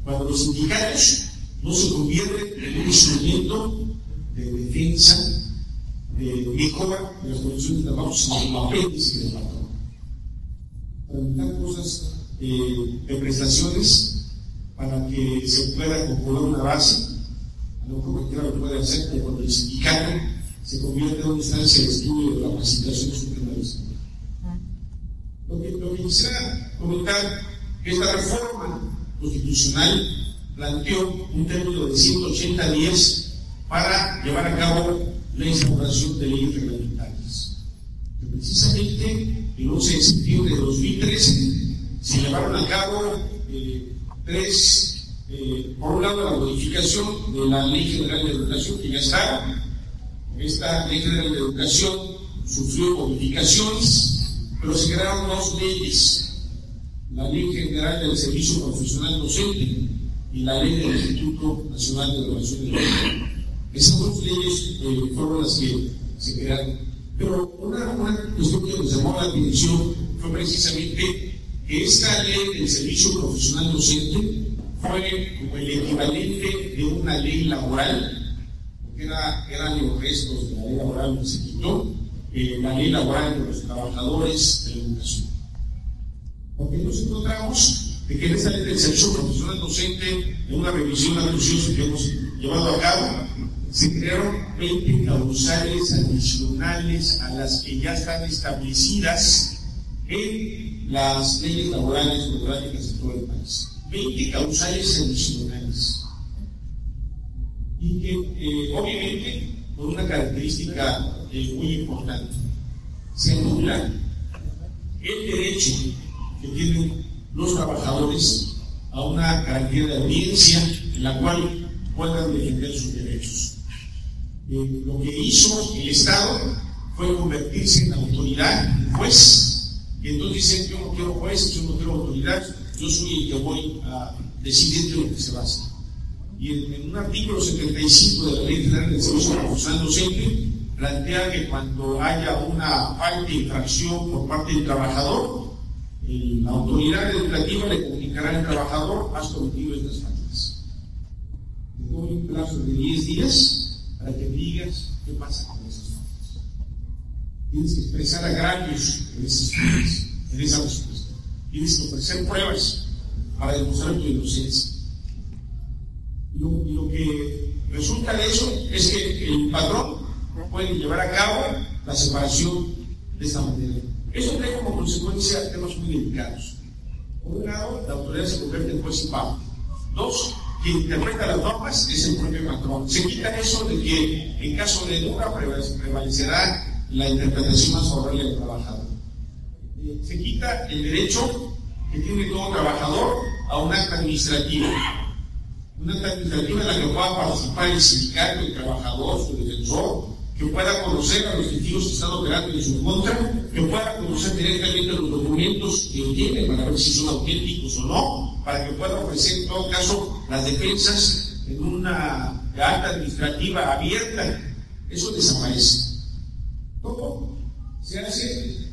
cuando los sindicatos no se convierten en un instrumento de defensa, de mejora de las condiciones de trabajo, sino en el apéndice del patrón. Para evitar cosas de prestaciones para que se pueda componer una base, a lo mejor cualquiera lo puede hacer, pero cuando el sindicato se convierte en una instancia de estudio de la capacitación suprema del sindicato. Lo que quisiera comentar, que esta reforma constitucional planteó un término de 180 días para llevar a cabo la instauración de leyes reglamentarias. Que precisamente el 11 de septiembre de 2013 se llevaron a cabo tres, por un lado la modificación de la Ley General de Educación, que ya está. Esta Ley General de Educación sufrió modificaciones, pero se crearon dos leyes: la Ley General del Servicio Profesional Docente y la Ley del Instituto Nacional de Evaluación de Educación. Esas dos leyes fueron las que se crearon. Pero una cuestión que nos llamó la atención fue precisamente que esta Ley del Servicio Profesional Docente fue como el equivalente de una ley laboral, porque eran los restos de la ley laboral que se quitó, la ley laboral de los trabajadores de la educación. Porque nos encontramos de que en esta Ley del Servicio Profesional Docente, en una revisión acuciosa que hemos llevado a cabo, se crearon 20 causales adicionales a las que ya están establecidas en las leyes laborales orgánicas de todo el país. 20 causales adicionales. Y que obviamente con una característica muy importante: se anula el derecho que tienen los trabajadores a una garantía de audiencia en la cual puedan defender sus derechos. Lo que hizo el Estado fue convertirse en autoridad, en juez, y entonces dicen: yo no quiero juez, yo no quiero autoridad, yo soy el que voy a decidir de lo que se va a hacer. Y en un artículo 75 de la Ley General del Servicio Profesional Docente plantea que cuando haya una falta de infracción por parte del trabajador, la autoridad educativa le comunicará al trabajador: has cometido estas faltas. Te doy un plazo de 10 días para que digas qué pasa con esas faltas. Tienes que expresar agravios en esa respuesta. Tienes que ofrecer pruebas para demostrar tu inocencia. Y lo que resulta de eso es que el patrón puede llevar a cabo la separación de esta manera. Eso trae como consecuencia temas muy delicados. Por un lado, la autoridad se convierte en juez y parte. Dos, quien interpreta las normas es el propio patrón. Se quita eso de que en caso de duda prevalecerá la interpretación más favorable del trabajador. Se quita el derecho que tiene todo trabajador a un acta administrativa. Una acta administrativa en la que pueda participar el sindicato, el trabajador, su defensor, que pueda conocer a los testigos que están operando en su contra, que pueda conocer directamente los documentos que tiene para ver si son auténticos o no, para que pueda ofrecer en todo caso las defensas en una acta administrativa abierta. Eso desaparece. Todo se hace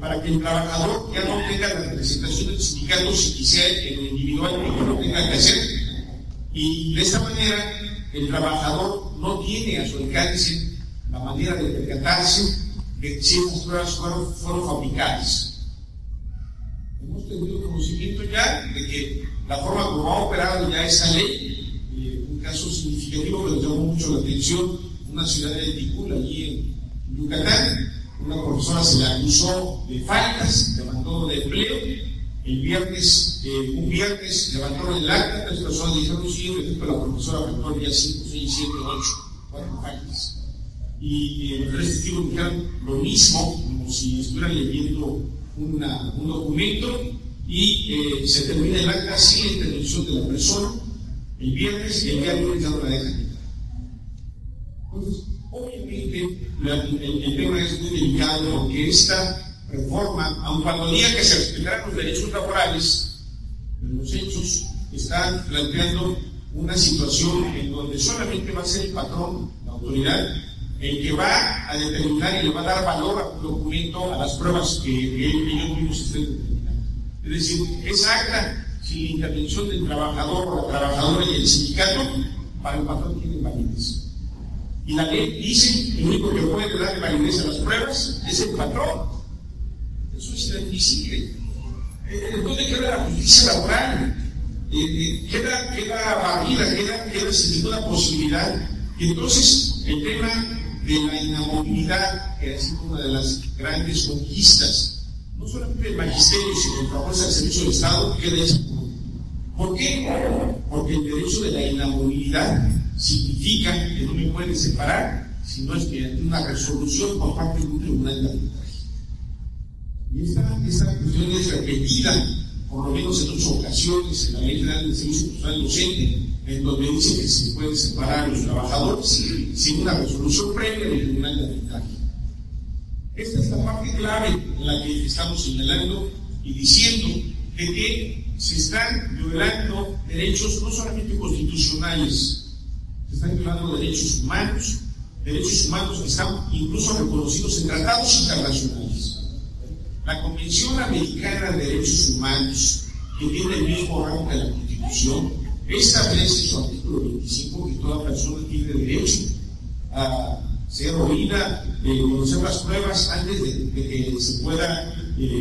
para que el trabajador ya no tenga la representación del sindicato, si quisiera en lo individual, que lo tenga que hacer. Y de esta manera el trabajador no tiene a su alcance la manera de percatarse de si esas pruebas fueron fabricadas. Hemos tenido conocimiento ya de que la forma como ha operado ya esa ley, un caso significativo que nos llamó mucho la atención, una ciudad de Ticul, allí en Yucatán, una profesora se le acusó de faltas, de abandono de empleo. Un viernes levantaron el acta, 3 personas dijeron: sí, en efecto, la profesora faltó el día 5, 6, 7, 8, 4 faltas. Y los 3 testigos dijeron lo mismo, como si estuvieran leyendo un documento, y se termina el acta sin la intervención de la persona el viernes, y el día lunes ya no la dejan quitar. Entonces, obviamente, el tema es muy delicado, porque esta reforma, aun cuando diga que se respetarán los derechos laborales, en los hechos están planteando una situación en donde solamente va a ser el patrón, la autoridad, el que va a determinar y le va a dar valor a un documento, a las pruebas que ellos mismos estén determinando. Es decir, esa acta sin la intervención del trabajador o la trabajadora y el sindicato, para el patrón tiene validez. Y la ley dice que el único que puede darle validez a las pruebas es el patrón. Eso es inadmisible. ¿Dónde queda la justicia laboral? Queda barrida, queda sin ninguna posibilidad. Y entonces el tema de la inamovilidad, que ha sido una de las grandes conquistas, no solamente del magisterio, sino de la fuerza del servicio del Estado, queda hecha. ¿Por qué? Porque el derecho de la inamovilidad significa que no me pueden separar si no es mediante una resolución por parte de un tribunal de arbitraje. Y esta cuestión es repetida, por lo menos en 8 ocasiones, en la Ley General del Servicio Profesional Docente, en donde dice que se pueden separar a los trabajadores sin una resolución previa del tribunal de arbitraje. Esta es la parte clave en la que estamos señalando y diciendo de que se están violando derechos no solamente constitucionales, se están violando derechos humanos que están incluso reconocidos en tratados internacionales. La Convención Americana de Derechos Humanos, que tiene el mismo rango que la Constitución, establece en su artículo 25 que toda persona tiene derecho a ser oída, conocer las pruebas antes de que se pueda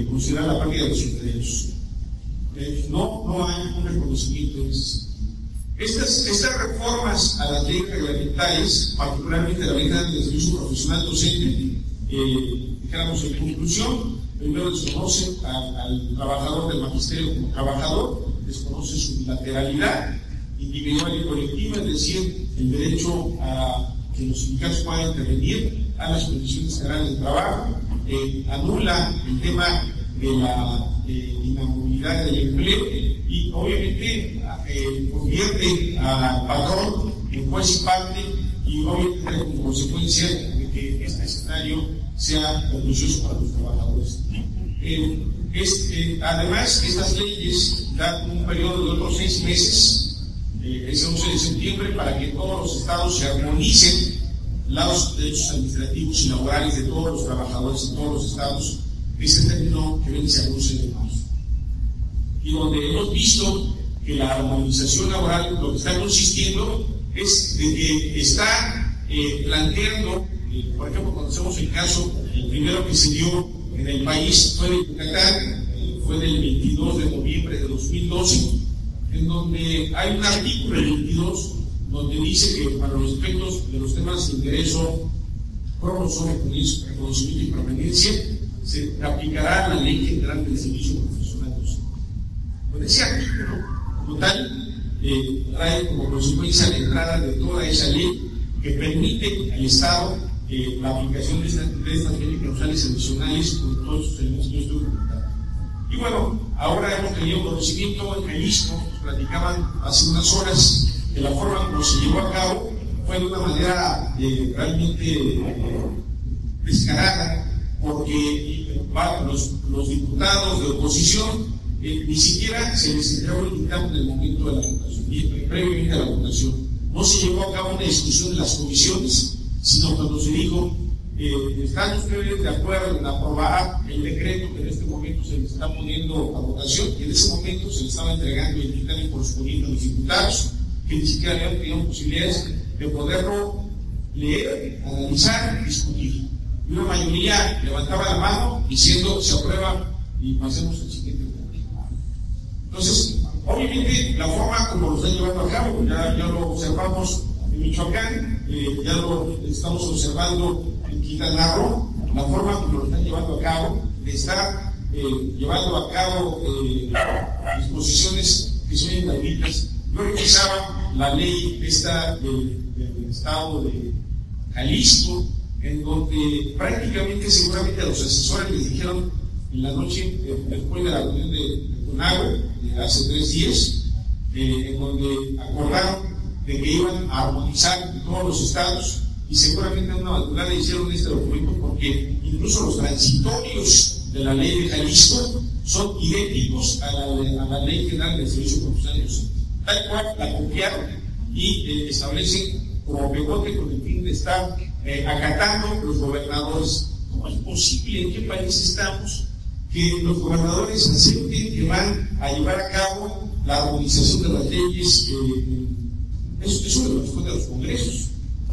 considerar la pérdida de sus derechos. No hay un reconocimiento en ese sentido. Estas reformas a las leyes reglamentarias, particularmente la Ley General del Servicio Profesional Docente, dijéramos en conclusión, primero desconoce al trabajador del magisterio como trabajador, desconoce su bilateralidad individual y colectiva, es decir, el derecho a que los sindicatos puedan intervenir a las condiciones generales de trabajo, anula el tema de la inamovilidad del empleo y obviamente convierte al patrón en juez y parte, y obviamente como consecuencia de que este escenario sea pernicioso para los trabajadores. Además, estas leyes dan un periodo de otros 6 meses, ese 11 de septiembre, para que todos los estados se armonicen los derechos administrativos y laborales de todos los trabajadores en todos los estados. Ese término que vence al 11 de marzo. Y donde hemos visto que la armonización laboral lo que está consistiendo es de que está planteando, por ejemplo, cuando hacemos el caso, el primero que se dio en el país fue de Yucatán, fue del 22 de noviembre de 2012, en donde hay un artículo, el 22, donde dice que para los efectos de los temas de ingreso, promoción, reconocimiento y permanencia, se aplicará la Ley General del Servicio Profesional Docente. Con ese artículo, como tal, trae como consecuencia la entrada de toda esa ley que permite al Estado la aplicación de estas leyes causales adicionales con todos sus elementos que yo estoy comentando. Y bueno, ahora hemos tenido conocimiento en Jalisco, nos platicaban hace unas horas que la forma como se llevó a cabo fue de una manera realmente descarada, porque los diputados de oposición ni siquiera se les entregó el dictamen en el momento de la votación, previamente a la votación. No se llevó a cabo una discusión en las comisiones, sino cuando se dijo, ¿están ustedes de acuerdo en aprobar el decreto que en este momento se les está poniendo a votación? Y en ese momento se les estaba entregando el dictamen correspondiente a los diputados, que ni siquiera habían tenido posibilidades de poderlo leer, analizar, discutir. Y una mayoría levantaba la mano diciendo se aprueba y pasemos al siguiente punto. Entonces, obviamente, la forma como lo están llevando a cabo, ya lo observamos en Michoacán, ya lo estamos observando en Quintana Roo, la forma como lo están llevando a cabo, de estar llevando a cabo disposiciones que son inauditas. Yo revisaba la ley esta del estado de Jalisco, en donde prácticamente seguramente a los asesores les dijeron en la noche, después de la reunión de CONAGO, de hace 3 días, en donde acordaron de que iban a armonizar todos los estados, y seguramente a una madrugada hicieron este documento porque incluso los transitorios de la ley de Jalisco son idénticos a la Ley General del Servicio Profesional Docente. Tal cual la copiaron y establecen como pegote con el fin de estar acatando los gobernadores. ¿Cómo es posible? ¿En qué país estamos? Que los gobernadores acepten que van a llevar a cabo la armonización de las leyes, eso le corresponde a los congresos.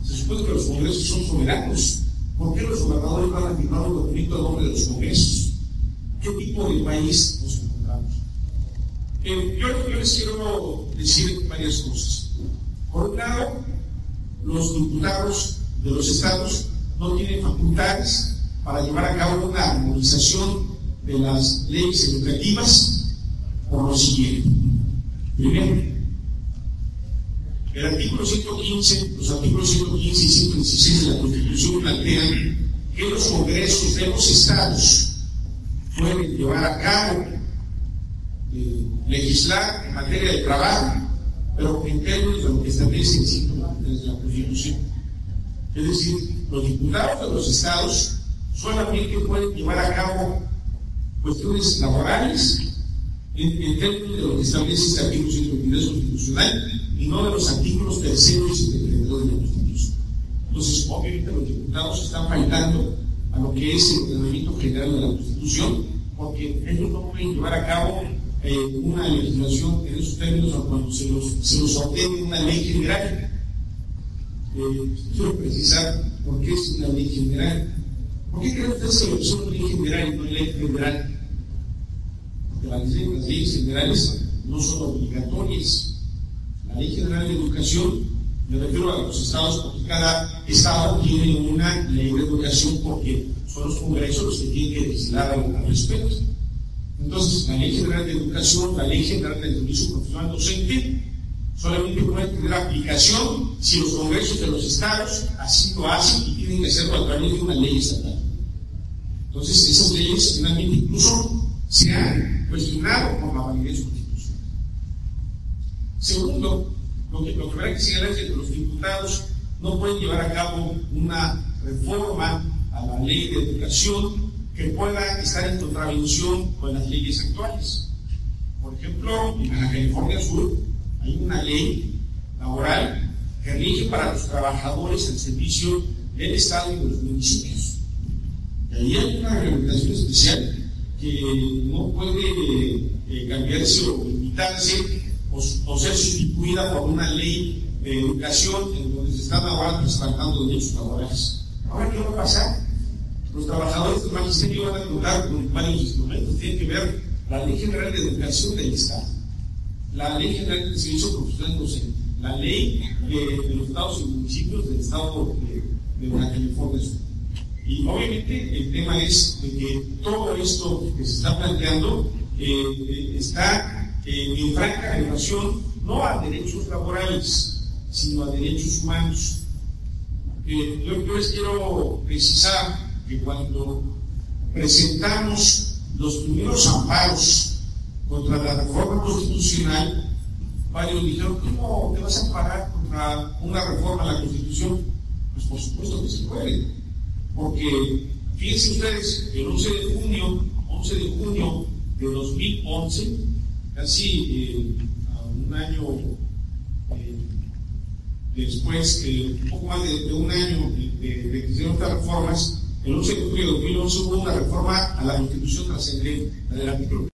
Se supone que los congresos son soberanos. ¿Por qué los gobernadores van a firmar un documento a nombre de los congresos? ¿Qué tipo de país nos encontramos? Yo les quiero decir varias cosas. Por un lado, los diputados de los estados no tienen facultades para llevar a cabo una armonización de las leyes educativas por lo siguiente. Primero, el artículo 115, los artículos 115 y 116 de la Constitución plantean que los congresos de los estados pueden llevar a cabo, legislar en materia de trabajo, pero en términos de lo que establece el título de la Constitución. Es decir, los diputados de los estados solamente pueden llevar a cabo cuestiones laborales en términos de lo que establece este artículo 122 constitucional y no de los artículos 3 y 72 de la Constitución. Entonces, obviamente, los diputados están faltando a lo que es el ordenamiento general de la Constitución, porque ellos no pueden llevar a cabo una legislación en esos términos cuando se los ordene una ley general. Quiero precisar por qué es una ley general. ¿Por qué creen ustedes que es una ley general y no ley federal? Porque las leyes generales no son obligatorias. La Ley General de Educación, me refiero a los estados, porque cada estado tiene una ley de educación, porque son los congresos los que tienen que legislar al respecto. Entonces, la Ley General de Educación, la Ley General del Servicio Profesional Docente, solamente pueden tener aplicación si los congresos de los estados así lo hacen y tienen que hacerlo a través de una ley estatal. Entonces, esas leyes finalmente incluso se han cuestionado por la validez constitucional. Segundo, lo que habrá que señalar es que los diputados no pueden llevar a cabo una reforma a la ley de educación que pueda estar en contravención con las leyes actuales. Por ejemplo, en la California Sur hay una ley laboral que rige para los trabajadores al servicio del Estado y de los municipios. Y ahí hay una reglamentación especial que no puede cambiarse o limitarse o ser sustituida por una ley de educación en donde se están ahora respaldando derechos laborales. Ahora, ¿qué va a pasar? Los trabajadores del magisterio van a contar con varios instrumentos. Tienen que ver la Ley General de Educación del Estado, la Ley General del Servicio Profesional Docente, la Ley de los estados y municipios del Estado de Baja California Sur. Y obviamente el tema es de que todo esto que se está planteando está en franca relación no a derechos laborales, sino a derechos humanos. Yo les quiero precisar que cuando presentamos los primeros amparos contra la reforma constitucional, varios dijeron: ¿cómo te vas a amparar contra una reforma a la Constitución? Pues por supuesto que se puede, porque fíjense ustedes, el 11 de junio de 2011, casi un año después, un poco más de un año de que se hicieron estas reformas, el 11 de junio de 2011 hubo una reforma a la Constitución trascendente, la del artículo